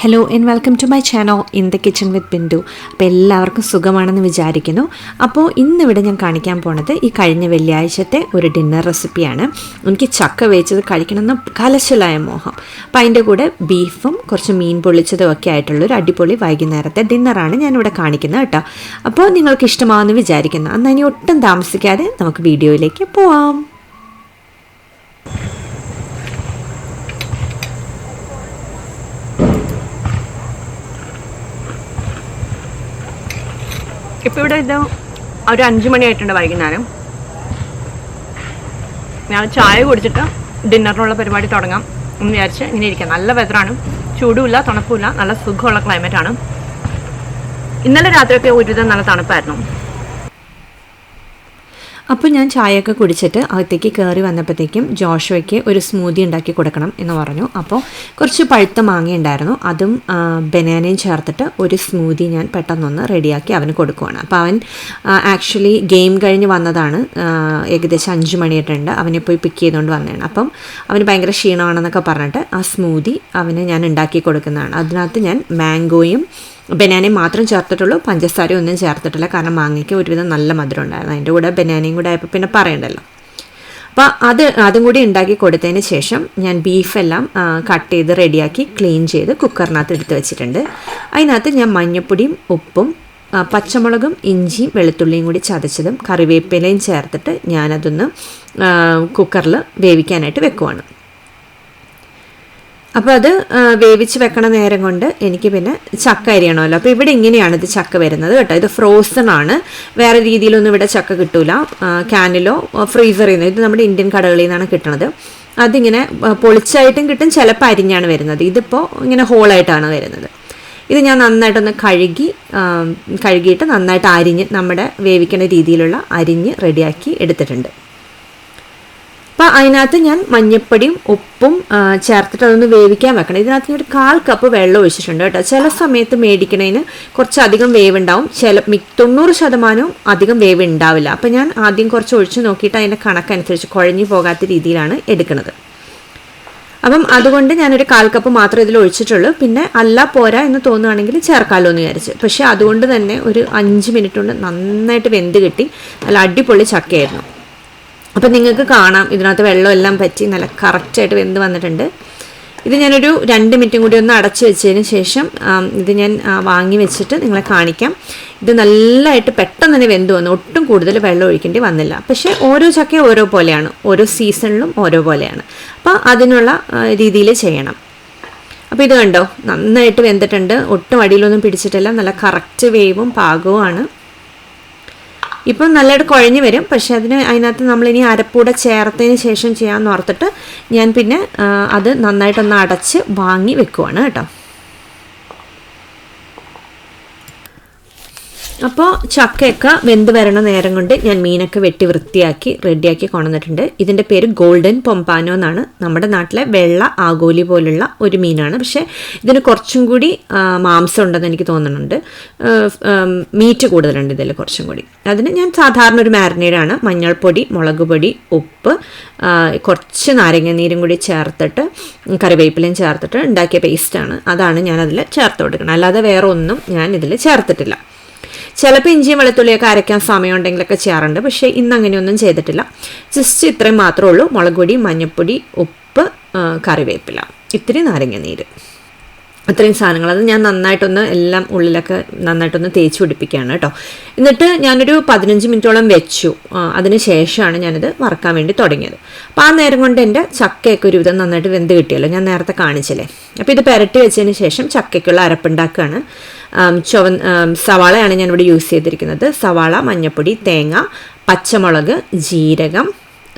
Hello and welcome to my channel in the kitchen with Bindu. അപ്പോൾ എല്ലാവർക്കും സുഖമാണെന്ന് വിചാരിക്കുന്നു. അപ്പോൾ ഇന്നിവിടെ ഞാൻ കാണിക്കാൻ പോണത് ഈ കഴിഞ്ഞ വെള്ളിയാഴ്ചത്തെ ഒരു ഡിന്നർ റെസിപ്പിയാണ്. എനിക്ക് ചക്ക വേവിച്ചത് കഴിക്കണമെന്ന് കലശലായ മോഹം. അപ്പോൾ അതിൻ്റെ കൂടെ ബീഫും കുറച്ച് മീൻ പൊള്ളിച്ചതും ഒക്കെ ആയിട്ടുള്ളൊരു അടിപൊളി വൈകുന്നേരത്തെ ഡിന്നറാണ് ഞാനിവിടെ കാണിക്കുന്നത് കേട്ടോ. അപ്പോൾ നിങ്ങൾക്ക് ഇഷ്ടമാണെന്ന് വിചാരിക്കുന്നു. എന്നാൽ ഇനി ഒട്ടും താമസിക്കാതെ നമുക്ക് വീഡിയോയിലേക്ക് പോവാം. ഇപ്പോൾ ഇവിടെ ഇത് ഒരു 5 മണിയായിട്ടുണ്ട് വൈകുന്നേരം. ഞാൻ ചായ കുടിച്ചിട്ട് ഡിന്നറിനുള്ള പരിപാടി തുടങ്ങാം എന്ന് വിചാരിച്ച് ഇങ്ങനെ ഇരിക്കാം. നല്ല വെതറാണ്, ചൂടുമില്ല തണുപ്പുമില്ല, നല്ല സുഖമുള്ള ക്ലൈമറ്റാണ്. ഇന്നലെ രാത്രിയൊക്കെ ഒരുവിധം നല്ല തണുപ്പായിരുന്നു. അപ്പോൾ ഞാൻ ചായയൊക്കെ കുടിച്ചിട്ട് അകത്തേക്ക് കയറി വന്നപ്പോഴത്തേക്കും ജോഷുവയ്ക്ക് ഒരു സ്മൂതി ഉണ്ടാക്കി കൊടുക്കണം എന്ന് പറഞ്ഞു. അപ്പോൾ കുറച്ച് പഴുത്ത മാങ്ങ ഉണ്ടായിരുന്നു, അതും ബനാനയും ചേർത്തിട്ട് ഒരു സ്മൂതി ഞാൻ പെട്ടെന്നൊന്ന് റെഡിയാക്കി അവന് കൊടുക്കുവാണ്. അപ്പോൾ അവൻ ആക്ച്വലി ഗെയിം കഴിഞ്ഞ് വന്നതാണ്. ഏകദേശം 5 മണിയായിട്ടുണ്ട്. അവനെ പോയി പിക്ക് ചെയ്തുകൊണ്ട് വന്നതാണ്. അപ്പം അവന് ഭയങ്കര ക്ഷീണമാണെന്നൊക്കെ പറഞ്ഞിട്ട് ആ സ്മൂതി അവന് ഞാൻ ഉണ്ടാക്കി കൊടുക്കുന്നതാണ്. അതിനകത്ത് ഞാൻ മാംഗോയും ബനാനയും മാത്രം ചേർത്തിട്ടുള്ളൂ, പഞ്ചസാരയും ഒന്നും ചേർത്തിട്ടില്ല. കാരണം മാങ്ങയ്ക്ക് ഒരുവിധം നല്ല മധുരം ഉണ്ടായിരുന്നു. അതിൻ്റെ കൂടെ ബനാനയും കൂടെ ആയപ്പോൾ പിന്നെ പറയണ്ടല്ലോ. അപ്പോൾ അതും കൂടി ഉണ്ടാക്കി കൊടുത്തതിന് ശേഷം ഞാൻ ബീഫെല്ലാം കട്ട് ചെയ്ത് റെഡിയാക്കി ക്ലീൻ ചെയ്ത് കുക്കറിനകത്ത് എടുത്ത് വെച്ചിട്ടുണ്ട്. അതിനകത്ത് ഞാൻ മഞ്ഞൾപ്പൊടിയും ഉപ്പും പച്ചമുളകും ഇഞ്ചിയും വെളുത്തുള്ളിയും കൂടി ചതച്ചതും കറിവേപ്പിലയും ചേർത്തിട്ട് ഞാനതൊന്ന് കുക്കറിൽ വേവിക്കാനായിട്ട് വെക്കുവാണ്. അപ്പോൾ അത് വേവിച്ച് വെക്കണ നേരം കൊണ്ട് എനിക്ക് പിന്നെ ചക്ക അരിയണമല്ലോ. അപ്പോൾ ഇവിടെ ഇങ്ങനെയാണ് ഇത് ചക്ക വരുന്നത് കേട്ടോ. ഇത് ഫ്രോസൺ ആണ്, വേറെ രീതിയിലൊന്നും ഇവിടെ ചക്ക കിട്ടൂല. ക്യാനിലോ ഫ്രീസറിൽ നിന്ന്, ഇത് നമ്മുടെ ഇന്ത്യൻ കടകളിൽ നിന്നാണ് കിട്ടണത്. അതിങ്ങനെ പൊളിച്ചായിട്ടും കിട്ടും, ചിലപ്പോൾ അരിഞ്ഞാണ് വരുന്നത്. ഇതിപ്പോൾ ഇങ്ങനെ ഹോളായിട്ടാണ് വരുന്നത്. ഇത് ഞാൻ നന്നായിട്ടൊന്ന് കഴുകിയിട്ട് നന്നായിട്ട് അരിഞ്ഞ് നമ്മുടെ വേവിക്കുന്ന രീതിയിലുള്ള അരിഞ്ഞ് റെഡിയാക്കി എടുത്തിട്ടുണ്ട്. അപ്പോൾ അതിനകത്ത് ഞാൻ മഞ്ഞൾപ്പൊടിയും ഉപ്പും ചേർത്തിട്ട് അതൊന്ന് വേവിക്കാൻ വെക്കണം. ഇതിനകത്ത് ഞാൻ ഒരു 1/4 കപ്പ് വെള്ളം ഒഴിച്ചിട്ടുണ്ട് കേട്ടോ. ചില സമയത്ത് മേടിക്കണതിന് കുറച്ചധികം വേവ് ഉണ്ടാവും, 90% അധികം വേവ് ഉണ്ടാവില്ല. അപ്പോൾ ഞാൻ ആദ്യം കുറച്ച് ഒഴിച്ച് നോക്കിയിട്ട് അതിൻ്റെ കണക്കനുസരിച്ച് കുഴഞ്ഞു പോകാത്ത രീതിയിലാണ് എടുക്കുന്നത്. അപ്പം അതുകൊണ്ട് ഞാനൊരു 1/4 കപ്പ് മാത്രമേ ഇതിൽ ഒഴിച്ചിട്ടുള്ളൂ. പിന്നെ അല്ല പോരാ എന്ന് തോന്നുകയാണെങ്കിൽ ചേർക്കാമല്ലോ എന്ന് വിചാരിച്ച്. പക്ഷേ അതുകൊണ്ട് തന്നെ ഒരു 5 മിനിറ്റ് കൊണ്ട് നന്നായിട്ട് വെന്ത് കിട്ടി. നല്ല അടിപൊളി ചക്കയായിരുന്നു. അപ്പം നിങ്ങൾക്ക് കാണാം ഇതിനകത്ത് വെള്ളമെല്ലാം പറ്റി നല്ല കറക്റ്റായിട്ട് വെന്ത് വന്നിട്ടുണ്ട്. ഇത് ഞാനൊരു 2 മിനിറ്റും കൂടി ഒന്ന് അടച്ചു വെച്ചതിന് ശേഷം ഇത് ഞാൻ വാങ്ങി വെച്ചിട്ട് നിങ്ങളെ കാണിക്കാം. ഇത് നല്ലതായിട്ട് പെട്ടെന്ന് തന്നെ വെന്ത് വന്നു, ഒട്ടും കൂടുതൽ വെള്ളം ഒഴിക്കേണ്ടി വന്നില്ല. പക്ഷേ ഓരോ ചക്കയും ഓരോ പോലെയാണ്, ഓരോ സീസണിലും ഓരോ പോലെയാണ്. അപ്പോൾ അതിനുള്ള രീതിയിൽ ചെയ്യണം. അപ്പോൾ ഇത് കണ്ടോ, നന്നായിട്ട് വെന്തിട്ടുണ്ട്, ഒട്ടും അടിയിലൊന്നും പിടിച്ചിട്ടില്ല, നല്ല കറക്റ്റ് വേവും പാകവുമാണ്. ഇപ്പം നല്ലതായിട്ട് കുഴഞ്ഞു വരും. പക്ഷെ അതിനകത്ത് നമ്മളിനി അരപ്പൂടെ ചേർത്തതിന് ശേഷം ചെയ്യാമെന്ന് ഓർത്തിട്ട് ഞാൻ പിന്നെ അത് നന്നായിട്ടൊന്ന് അടച്ച് വാങ്ങി വെക്കുവാണ് കേട്ടോ. അപ്പോൾ ചക്കയൊക്കെ വെന്ത് വരണ നേരം കൊണ്ട് ഞാൻ മീനൊക്കെ വെട്ടി വൃത്തിയാക്കി റെഡിയാക്കി കൊണ്ടുവന്നിട്ടുണ്ട്. ഇതിൻ്റെ പേര് ഗോൾഡൻ പൊമ്പാനോ എന്നാണ്. നമ്മുടെ നാട്ടിലെ വെള്ള ആഗോലി പോലുള്ള ഒരു മീനാണ്. പക്ഷേ ഇതിന് കുറച്ചും കൂടി മാംസം ഉണ്ടെന്ന് എനിക്ക് തോന്നുന്നുണ്ട്, മീറ്റ് കൂടുതലുണ്ട് ഇതിൽ കുറച്ചും കൂടി. അതിന് ഞാൻ സാധാരണ ഒരു മാരിനേഡാണ്, മഞ്ഞൾപ്പൊടി, മുളക് പൊടി, ഉപ്പ്, കുറച്ച് നാരങ്ങാനീരും കൂടി ചേർത്തിട്ട് കറിവേപ്പിലയും ചേർത്തിട്ട് ഉണ്ടാക്കിയ പേസ്റ്റാണ്. അതാണ് ഞാനതിൽ ചേർത്ത് കൊടുക്കണം. അല്ലാതെ വേറെ ഒന്നും ഞാൻ ഇതിൽ ചേർത്തിട്ടില്ല. ചിലപ്പോൾ ഇഞ്ചിയും വെളുത്തുള്ളിയൊക്കെ അരയ്ക്കാൻ സമയം ഉണ്ടെങ്കിലൊക്കെ ചെയ്യാറുണ്ട്. പക്ഷേ ഇന്ന് അങ്ങനെയൊന്നും ചെയ്തിട്ടില്ല. ജസ്റ്റ് ഇത്രയും മാത്രമേ ഉള്ളൂ: മുളക് പൊടി, മഞ്ഞൾപ്പൊടി, ഉപ്പ്, കറിവേപ്പില, ഇത്തിരി നാരങ്ങാനീര്, അത്രയും സാധനങ്ങൾ. അത് ഞാൻ നന്നായിട്ടൊന്ന് എല്ലാം ഉള്ളിലൊക്കെ നന്നായിട്ടൊന്ന് തേച്ച് പിടിപ്പിക്കുകയാണ് കേട്ടോ. എന്നിട്ട് ഞാനൊരു 15 മിനിറ്റോളം വെച്ചു. അതിന് ശേഷമാണ് ഞാനിത് വറക്കാൻ വേണ്ടി തുടങ്ങിയത്. അപ്പോൾ ആ നേരം കൊണ്ട് എൻ്റെ ചക്കയൊക്കെ ഒരുവിധം നന്നായിട്ട് വെന്ത് കിട്ടിയല്ലോ, ഞാൻ നേരത്തെ കാണിച്ചില്ലേ. അപ്പോൾ ഇത് പുരട്ടി വെച്ചതിന് ശേഷം ചക്കയ്ക്കുള്ള അരപ്പുണ്ടാക്കുകയാണ്. സവാളയാണ് ഞാനിവിടെ യൂസ് ചെയ്തിരിക്കുന്നത്. സവാള, മഞ്ഞൾപ്പൊടി, തേങ്ങ, പച്ചമുളക്, ജീരകം,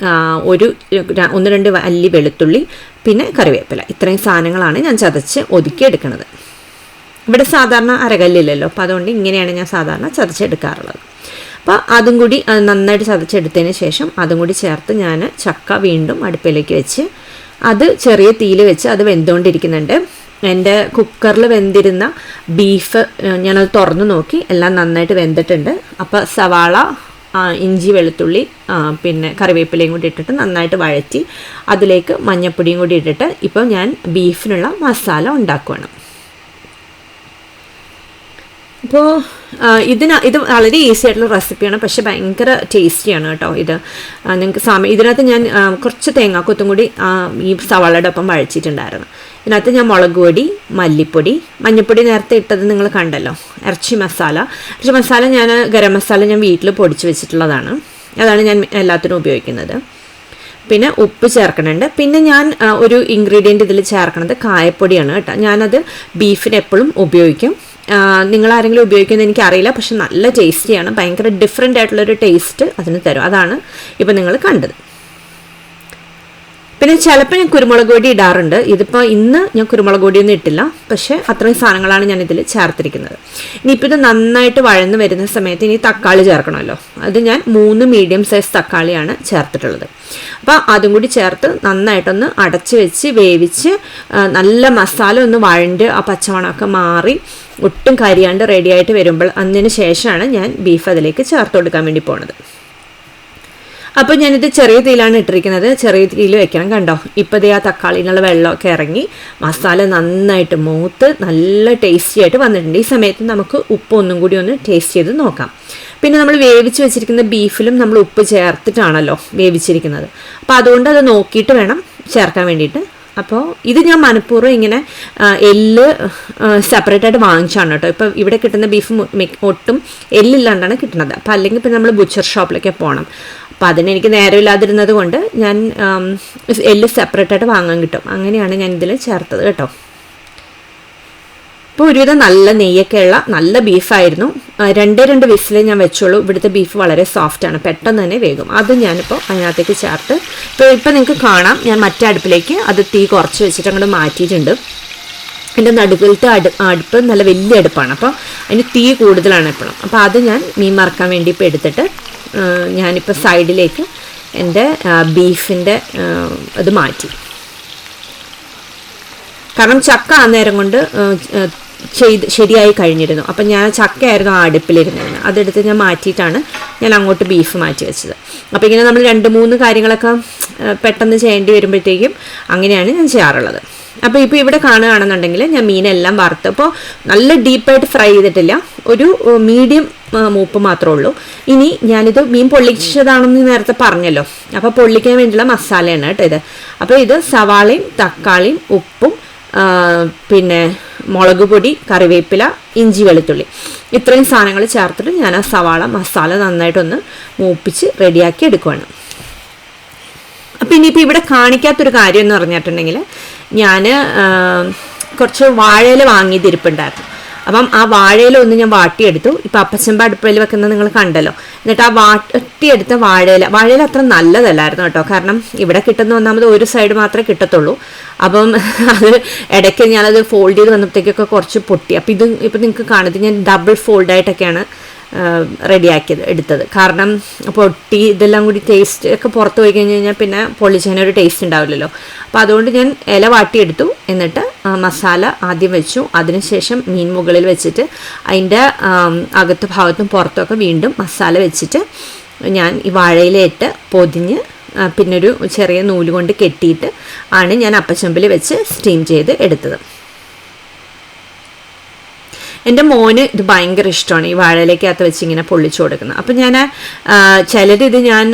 1-2 അല്ലി വെളുത്തുള്ളി, പിന്നെ കറിവേപ്പില, ഇത്രയും സാധനങ്ങളാണ് ഞാൻ ചതച്ച് ഒതുക്കിയെടുക്കുന്നത്. ഇവിടെ സാധാരണ അരകല്ലില്ലല്ലോ, അപ്പോൾ അതുകൊണ്ട് ഇങ്ങനെയാണ് ഞാൻ സാധാരണ ചതച്ചെടുക്കാറുള്ളത്. അപ്പോൾ അതും കൂടി നന്നായിട്ട് ചതച്ചെടുത്തതിന് ശേഷം അതും കൂടി ചേർത്ത് ഞാൻ ചക്ക വീണ്ടും അടുപ്പിലേക്ക് വെച്ച് അത് ചെറിയ തീയിൽ വെച്ച് അത് വെന്തുകൊണ്ടിരിക്കുന്നുണ്ട്. എൻ്റെ കുക്കറിൽ വെന്തിരുന്ന ബീഫ് ഞാനത് തുറന്നു നോക്കി, എല്ലാം നന്നായിട്ട് വെന്തിട്ടുണ്ട്. അപ്പോൾ സവാള, ഇഞ്ചി, വെളുത്തുള്ളി, പിന്നെ കറിവേപ്പിലയും കൂടി ഇട്ടിട്ട് നന്നായിട്ട് വഴറ്റി അതിലേക്ക് മഞ്ഞൾപ്പൊടിയും കൂടി ഇട്ടിട്ട് ഇപ്പോൾ ഞാൻ ബീഫിനുള്ള മസാല ഉണ്ടാക്കുകയാണ്. അപ്പോൾ ഇത് വളരെ ഈസി ആയിട്ടുള്ള റെസിപ്പിയാണ്, പക്ഷേ ഭയങ്കര ടേസ്റ്റിയാണ് കേട്ടോ ഇത്. നിങ്ങൾക്ക് ഇതിനകത്ത് ഞാൻ കുറച്ച് തേങ്ങാക്കൊത്തും കൂടി ഈ സവാളയുടെ ഒപ്പം വഴച്ചിട്ടുണ്ടായിരുന്നു. ഇതിനകത്ത് ഞാൻ മുളക് പൊടി, മല്ലിപ്പൊടി, മഞ്ഞൾപ്പൊടി നേരത്തെ ഇട്ടത് നിങ്ങൾ കണ്ടല്ലോ, ഇറച്ചി മസാല ഞാൻ ഗരം മസാല ഞാൻ വീട്ടിൽ പൊടിച്ച് വെച്ചിട്ടുള്ളതാണ്, അതാണ് ഞാൻ എല്ലാത്തിനും ഉപയോഗിക്കുന്നത്. പിന്നെ ഉപ്പ് ചേർക്കണുണ്ട്. പിന്നെ ഞാൻ ഒരു ഇൻഗ്രീഡിയൻറ്റ് ഇതിൽ ചേർക്കണത് കായപ്പൊടിയാണ് കേട്ടോ. ഞാനത് ബീഫിന് എപ്പോഴും ഉപയോഗിക്കും. നിങ്ങളാരെങ്കിലും ഉപയോഗിക്കുന്നത് എനിക്കറിയില്ല, പക്ഷെ നല്ല ടേസ്റ്റിയാണ്, ഭയങ്കര ഡിഫറെൻ്റ് ആയിട്ടുള്ളൊരു ടേസ്റ്റ് അതിന് തരും. അതാണ് ഇപ്പം നിങ്ങൾ കണ്ടത്. പിന്നെ ചിലപ്പോൾ ഞാൻ കുരുമുളക് പൊടി ഇടാറുണ്ട്. ഇതിപ്പോൾ ഇന്ന് ഞാൻ കുരുമുളക് പൊടിയൊന്നും ഇട്ടില്ല, പക്ഷേ അത്രയും സാധനങ്ങളാണ് ഞാൻ ഇതിൽ ചേർത്തിരിക്കുന്നത്. ഇനിയിപ്പോൾ ഇത് നന്നായിട്ട് വഴന്ന് വരുന്ന സമയത്ത് ഇനി തക്കാളി ചേർക്കണമല്ലോ. അത് ഞാൻ 3 മീഡിയം സൈസ് തക്കാളിയാണ് ചേർത്തിട്ടുള്ളത്. അപ്പോൾ അതും കൂടി ചേർത്ത് നന്നായിട്ടൊന്ന് അടച്ച് വെച്ച് വേവിച്ച് നല്ല മസാല ഒന്ന് വഴണ്ട് ആ പച്ചമണമൊക്കെ മാറി ഒട്ടും കരിയാണ്ട് റെഡിയായിട്ട് വരുമ്പോൾ അതിന് ശേഷമാണ് ഞാൻ ബീഫ് അതിലേക്ക് ചേർത്ത് കൊടുക്കാൻ വേണ്ടി പോണത്. അപ്പോൾ ഞാനിത് ചെറിയ തീയിലാണ് ഇട്ടിരിക്കുന്നത്. ചെറിയ തീയിൽ വെക്കണം. കണ്ടോ, ഇപ്പോൾ ആ തക്കാളിനുള്ള വെള്ളമൊക്കെ ഇറങ്ങി മസാല നന്നായിട്ട് മൂത്ത് നല്ല ടേസ്റ്റി ആയിട്ട് വന്നിട്ടുണ്ട്. ഈ സമയത്ത് നമുക്ക് ഉപ്പ് ഒന്നും കൂടി ഒന്ന് ടേസ്റ്റ് ചെയ്ത് നോക്കാം. പിന്നെ നമ്മൾ വേവിച്ച് വെച്ചിരിക്കുന്ന ബീഫിലും നമ്മൾ ഉപ്പ് ചേർത്തിട്ടാണല്ലോ വേവിച്ചിരിക്കുന്നത്. അപ്പോൾ അതുകൊണ്ട് അത് നോക്കിയിട്ട് വേണം ചേർക്കാൻ വേണ്ടിയിട്ട്. അപ്പോൾ ഇത് ഞാൻ മനഃപൂർവ്വം ഇങ്ങനെ എല്ല് സെപ്പറേറ്റ് ആയിട്ട് വാങ്ങിച്ചാണ് കേട്ടോ. ഇപ്പോൾ ഇവിടെ കിട്ടുന്ന ബീഫ് ഒട്ടും എല്ലില്ലാണ്ടാണ് കിട്ടുന്നത്. അപ്പോൾ അല്ലെങ്കിൽ ഇപ്പോൾ നമ്മൾ ബുച്ചർ ഷോപ്പിലൊക്കെ പോകണം. അപ്പോൾ അതിനെനിക്ക് നേരമില്ലാതിരുന്നത് കൊണ്ട് ഞാൻ എല്ല് സെപ്പറേറ്റായിട്ട് വാങ്ങാൻ കിട്ടും. അങ്ങനെയാണ് ഞാൻ ഇതിൽ ചേർത്തത് കേട്ടോ. ഇപ്പോൾ ഒരുവിധം നല്ല നെയ്യൊക്കെ ഉള്ള നല്ല ബീഫായിരുന്നു. 2 വിസിലേ ഞാൻ വെച്ചോളൂ. ഇവിടുത്തെ ബീഫ് വളരെ സോഫ്റ്റാണ്, പെട്ടെന്ന് തന്നെ വേകും. അത് ഞാനിപ്പോൾ അതിനകത്തേക്ക് ചേർത്ത് ഇപ്പോൾ നിങ്ങൾക്ക് കാണാം, ഞാൻ മറ്റേ അടുപ്പിലേക്ക് അത് തീ കുറച്ച് വെച്ചിട്ട് അങ്ങോട്ട് മാറ്റിയിട്ടുണ്ട്. എൻ്റെ നടുവിലത്തെ അടുപ്പ് നല്ല വലിയ അടുപ്പാണ്, അപ്പോൾ അതിന് തീ കൂടുതലാണ് എപ്പോഴും. അപ്പോൾ അത് ഞാൻ മീൻ വറുക്കാൻ വേണ്ടി ഇപ്പോൾ എടുത്തിട്ട് ഞാനിപ്പോൾ സൈഡിലേക്ക് എൻ്റെ ബീഫിൻ്റെ അത് മാറ്റി. കാരണം ചക്ക അന്നേരം കൊണ്ട് ശരിയായി കഴിഞ്ഞിരുന്നു. അപ്പം ഞാൻ ചക്കയായിരുന്നു ആ അടുപ്പിലിരുന്നത്, അതെടുത്ത് ഞാൻ മാറ്റിയിട്ടാണ് ഞാൻ അങ്ങോട്ട് ബീഫ് മാറ്റി വെച്ചത്. അപ്പോൾ ഇങ്ങനെ നമ്മൾ 2-3 കാര്യങ്ങളൊക്കെ പെട്ടെന്ന് ചെയ്യേണ്ടി വരുമ്പോഴത്തേക്കും അങ്ങനെയാണ് ഞാൻ ചെയ്യാറുള്ളത്. അപ്പോൾ ഇപ്പോൾ ഇവിടെ കാണുകയാണെന്നുണ്ടെങ്കിൽ ഞാൻ മീനെല്ലാം വറുത്തപ്പോൾ നല്ല ഡീപ്പായിട്ട് ഫ്രൈ ചെയ്തിട്ടില്ല, ഒരു മീഡിയം മൂപ്പ് മാത്രമേ ഉള്ളൂ. ഇനി ഞാനിത് മീൻ പൊള്ളിച്ചതാണെന്ന് നേരത്തെ പറഞ്ഞല്ലോ, അപ്പോൾ പൊള്ളിക്കാൻ വേണ്ടിയുള്ള മസാലയാണ് കേട്ടോ ഇത്. അപ്പോൾ ഇത് സവാളയും തക്കാളിയും ഉപ്പും പിന്നെ മുളക് പൊടി, കറിവേപ്പില, ഇഞ്ചി, വെളുത്തുള്ളി, ഇത്രയും സാധനങ്ങൾ ചേർത്തിട്ട് ഞാൻ ആ മസാല നന്നായിട്ടൊന്ന് മൂപ്പിച്ച് റെഡിയാക്കി എടുക്കുവാണ്. അപ്പം ഇനിയിപ്പോൾ ഇവിടെ കാണിക്കാത്തൊരു കാര്യം എന്ന് പറഞ്ഞിട്ടുണ്ടെങ്കിൽ ഞാൻ കുറച്ച് വാഴയില വാങ്ങിയതിരിപ്പുണ്ടായിരുന്നു. അപ്പം ആ വാഴയില ഒന്ന് ഞാൻ വാട്ടിയെടുത്തു. ഇപ്പം അപ്പച്ചമ്പ അടുപ്പിൽ വെക്കുന്നത് നിങ്ങൾ കണ്ടല്ലോ. എന്നിട്ട് ആ വാട്ടിയെടുത്ത വാഴയില അത്ര നല്ലതല്ലായിരുന്നു കേട്ടോ. കാരണം ഇവിടെ കിട്ടുന്ന ഒന്നാമത് ഒരു സൈഡ് മാത്രമേ കിട്ടത്തുള്ളൂ. അപ്പം അത് ഇടയ്ക്ക് ഞാനത് ഫോൾഡ് ചെയ്ത് വന്നപ്പോഴത്തേക്കൊക്കെ കുറച്ച് പൊട്ടി. അപ്പം ഇപ്പം നിങ്ങൾക്ക് കാണുന്നത് ഞാൻ ഡബിൾ ഫോൾഡായിട്ടൊക്കെയാണ് എടുത്തത്. കാരണം പൊട്ടി ഇതെല്ലാം കൂടി ടേസ്റ്റ് ഒക്കെ പുറത്ത് പോയി കഴിഞ്ഞ് കഴിഞ്ഞാൽ പിന്നെ പൊള്ളിച്ചതിനൊരു ടേസ്റ്റ് ഉണ്ടാവില്ലല്ലോ. അപ്പോൾ അതുകൊണ്ട് ഞാൻ ഇല വാട്ടിയെടുത്തു. എന്നിട്ട് മസാല ആദ്യം വെച്ചു. അതിനുശേഷം മീൻ മുകളിൽ വെച്ചിട്ട് അതിൻ്റെ അകത്ത് ഭാഗത്തും പുറത്തുമൊക്കെ വീണ്ടും മസാല വെച്ചിട്ട് ഞാൻ ഈ വാഴയിലയിട്ട് പൊതിഞ്ഞ് പിന്നെ ഒരു ചെറിയ നൂല് കൊണ്ട് കെട്ടിയിട്ട് ആണ് ഞാൻ അപ്പച്ചമ്പിൽ വെച്ച് സ്റ്റീം ചെയ്ത് എടുത്തത്. എൻ്റെ മോന് ഇത് ഭയങ്കര ഇഷ്ടമാണ്, ഈ വാഴയിലേക്കകത്ത് വെച്ച് ഇങ്ങനെ പൊള്ളിച്ചു കൊടുക്കുന്നത്. അപ്പം ഞാൻ ചിലരിത് ഞാൻ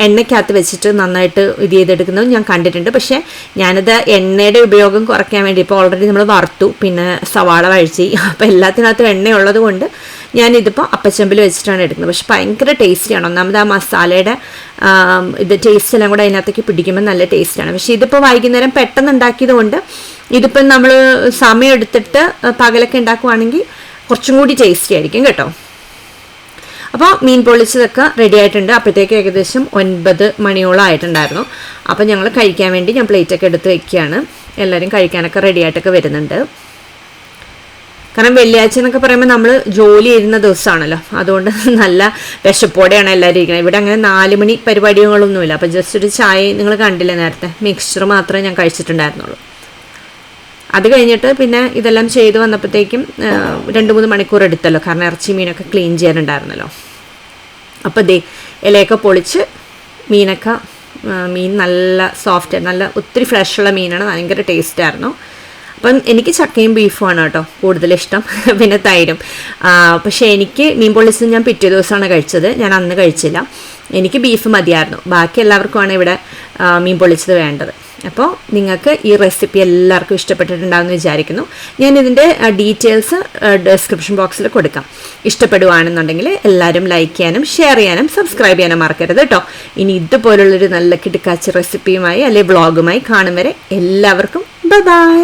എണ്ണയ്ക്കകത്ത് വെച്ചിട്ട് നന്നായിട്ട് ഇത് ചെയ്തെടുക്കുന്നത് ഞാൻ കണ്ടിട്ടുണ്ട്. പക്ഷേ ഞാനത് എണ്ണയുടെ ഉപയോഗം കുറയ്ക്കാൻ വേണ്ടി, ഇപ്പോൾ ഓൾറെഡി നമ്മൾ വറുത്തു, പിന്നെ സവാള വഴച്ചി, അപ്പോൾ എല്ലാത്തിനകത്തും എണ്ണയുള്ളത് കൊണ്ട് ഞാനിതിപ്പോൾ അപ്പച്ചമ്പിൽ വെച്ചിട്ടാണ് എടുക്കുന്നത്. പക്ഷെ ഭയങ്കര ടേസ്റ്റിയാണ്. ഒന്നാമത് ആ മസാലയുടെ ഇത് ടേസ്റ്റ് എല്ലാം കൂടെ അതിനകത്തേക്ക് പിടിക്കുമ്പോൾ നല്ല ടേസ്റ്റാണ്. പക്ഷേ ഇതിപ്പോൾ വൈകുന്നേരം പെട്ടെന്ന് ഉണ്ടാക്കിയത് കൊണ്ട് ഇതിപ്പം നമ്മൾ സമയം എടുത്തിട്ട് പകലൊക്കെ ഉണ്ടാക്കുവാണെങ്കിൽ കുറച്ചും കൂടി ടേസ്റ്റി ആയിരിക്കും കേട്ടോ. അപ്പോൾ മീൻ പൊള്ളിച്ചതൊക്കെ റെഡി ആയിട്ടുണ്ട്. അപ്പോഴത്തേക്ക് ഏകദേശം 9 മണിയോളം ആയിട്ടുണ്ടായിരുന്നു. അപ്പോൾ ഞങ്ങൾ കഴിക്കാൻ വേണ്ടി ഞാൻ പ്ലേറ്റൊക്കെ എടുത്ത് വെക്കുകയാണ്. എല്ലാവരും കഴിക്കാനൊക്കെ റെഡി ആയിട്ടൊക്കെ വരുന്നുണ്ട്. കാരണം വെള്ളിയാഴ്ച എന്നൊക്കെ പറയുമ്പോൾ നമ്മൾ ജോലി ചെയ്യുന്ന ദിവസമാണല്ലോ, അതുകൊണ്ട് നല്ല വിശപ്പോടെയാണ് എല്ലാവരും ഇരിക്കുന്നത്. ഇവിടെ അങ്ങനെ 4 മണി പരിപാടികളൊന്നുമില്ല. അപ്പോൾ ജസ്റ്റ് ഒരു ചായ നിങ്ങൾ കണ്ടില്ലേ നേരത്തെ, മിക്സ്ചർ മാത്രമേ ഞാൻ കഴിച്ചിട്ടുണ്ടായിരുന്നുള്ളൂ. അത് കഴിഞ്ഞിട്ട് പിന്നെ ഇതെല്ലാം ചെയ്ത് വന്നപ്പോഴത്തേക്കും 2-3 മണിക്കൂർ എടുത്തല്ലോ, കാരണം ഇറച്ചി മീനൊക്കെ ക്ലീൻ ചെയ്യാനുണ്ടായിരുന്നല്ലോ. അപ്പോൾ ഇലയൊക്കെ പൊളിച്ച് മീൻ നല്ല സോഫ്റ്റ്, നല്ല ഒത്തിരി ഫ്രഷുള്ള മീനാണ്, ഭയങ്കര ടേസ്റ്റായിരുന്നു. അപ്പം എനിക്ക് ചക്കയും ബീഫുമാണ് കേട്ടോ കൂടുതലിഷ്ടം, പിന്നെ തൈരും. പക്ഷേ എനിക്ക് മീൻ പൊള്ളിച്ചത് ഞാൻ പിറ്റേ ദിവസമാണ് കഴിച്ചത്, ഞാൻ അന്ന് കഴിച്ചില്ല. എനിക്ക് ബീഫ് മതിയായിരുന്നു, ബാക്കി എല്ലാവർക്കുമാണ് ഇവിടെ മീൻ പൊള്ളിച്ചത് വേണ്ടത്. അപ്പോൾ നിങ്ങൾക്ക് ഈ റെസിപ്പി എല്ലാവർക്കും ഇഷ്ടപ്പെട്ടിട്ടുണ്ടാകുമെന്ന് വിചാരിക്കുന്നു. ഞാൻ ഇതിൻ്റെ ഡീറ്റെയിൽസ് ഡിസ്ക്രിപ്ഷൻ ബോക്സിൽ കൊടുക്കാം. ഇഷ്ടപ്പെടുവാണെന്നുണ്ടെങ്കിൽ എല്ലാവരും ലൈക്ക് ചെയ്യാനും ഷെയർ ചെയ്യാനും സബ്സ്ക്രൈബ് ചെയ്യാനും മറക്കരുത് കേട്ടോ. ഇനി ഇതുപോലുള്ളൊരു നല്ല കിടുക്കാച്ച റെസിപ്പിയുമായി അല്ലെങ്കിൽ വ്ളോഗുമായി കാണും വരെ എല്ലാവർക്കും ബൈ.